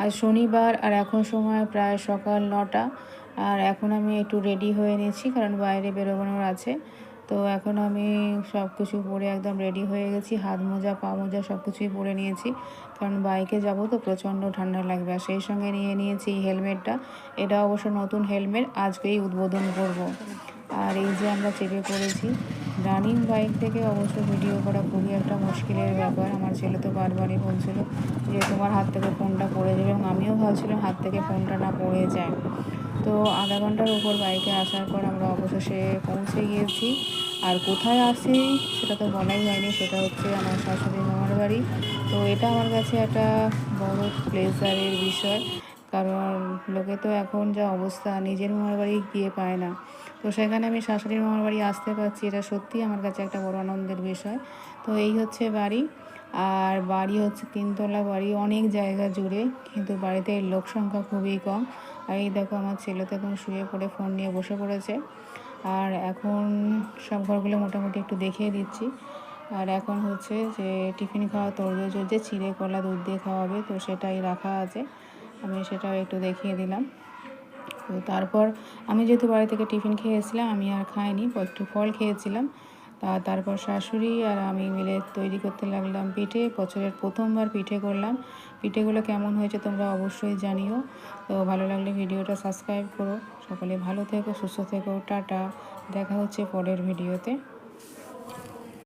আজ শনিবার আর এখন সময় প্রায় সকাল 9টা। আর এখন আমি একটু রেডি হয়ে নিয়েছি, কারণ বাইরে বেরোনোর আছে। তো এখন আমি সব কিছু পরে একদম রেডি হয়ে গেছি, হাত মোজা পা মোজা সব কিছুই পরে নিয়েছি, কারণ বাইকে যাব তো প্রচণ্ড ঠান্ডা লাগবে। আর সেই সঙ্গে নিয়ে নিয়েছি হেলমেটটা। এটা অবশ্য নতুন হেলমেট, আজকেই উদ্বোধন করব। আর এই যে আমরা চেপে পড়েছি। রানিং বাইক থেকে অবশ্য ভিডিও করা খুবই একটা মুশকিলের ব্যাপার। আমার ছেলে তো বারবারই বলছিল যে তোমার হাত থেকে ফোনটা পড়ে যাবে, এবং আমিও ভাবছিলাম হাত থেকে ফোনটা না পড়ে যায়। তো আধা ঘন্টার উপর বাইকে আসার পর আমরা অবশেষে পৌঁছে গিয়েছি। আর কোথায় আসি সেটা তো বলাই হয়নি, সেটা হচ্ছে আমার শাশুড়ির মামার বাড়ি। তো এটা আমার কাছে একটা বড় প্লেজারের বিষয়, কারণ লোকে তো এখন যা অবস্থা নিজের মামার বাড়ি গিয়ে পায় না। তো সেখানে আমি শাশুড়ির মামার বাড়ি আসতে পারছি, এটা সত্যিই আমার কাছে একটা বড় আনন্দের বিষয়। তো এই হচ্ছে বাড়ি। আর বাড়ি হচ্ছে 3তলা বাড়ি, অনেক জায়গা জুড়ে, কিন্তু বাড়িতে লোক সংখ্যা খুবই কম। আর এই দেখো আমার ছেলে তো এখন শুয়ে পড়ে ফোন নিয়ে বসে পড়েছে। আর এখন সব ঘরগুলো মোটামুটি একটু দেখিয়ে দিচ্ছি। আর এখন হচ্ছে যে টিফিন খাওয়া তোড়জোড় চলছে, চিড়ে কলা দুধ দিয়ে খাওয়াবে, তো সেটাই রাখা আছে, আমি সেটাও একটু দেখিয়ে দিলাম। তো তারপর আমি যেহেতু বাড়ি থেকে টিফিন খেয়ে এসেছিলাম, আমি আর খাইনি, একটু ফল খেয়েছিলাম। তারপর শাশুড়ি আর আমি মিলে তৈরি করতে লাগলাম পিঠে। বছরের প্রথমবার পিঠে করলাম। পিঠেগুলো কেমন হয়েছে তোমরা অবশ্যই জানিও। তো ভালো লাগলে ভিডিওটা সাবস্ক্রাইব করো। সকলে ভালো থেকো, সুস্থ থেকো, টাটা। দেখা হচ্ছে পরের ভিডিওতে।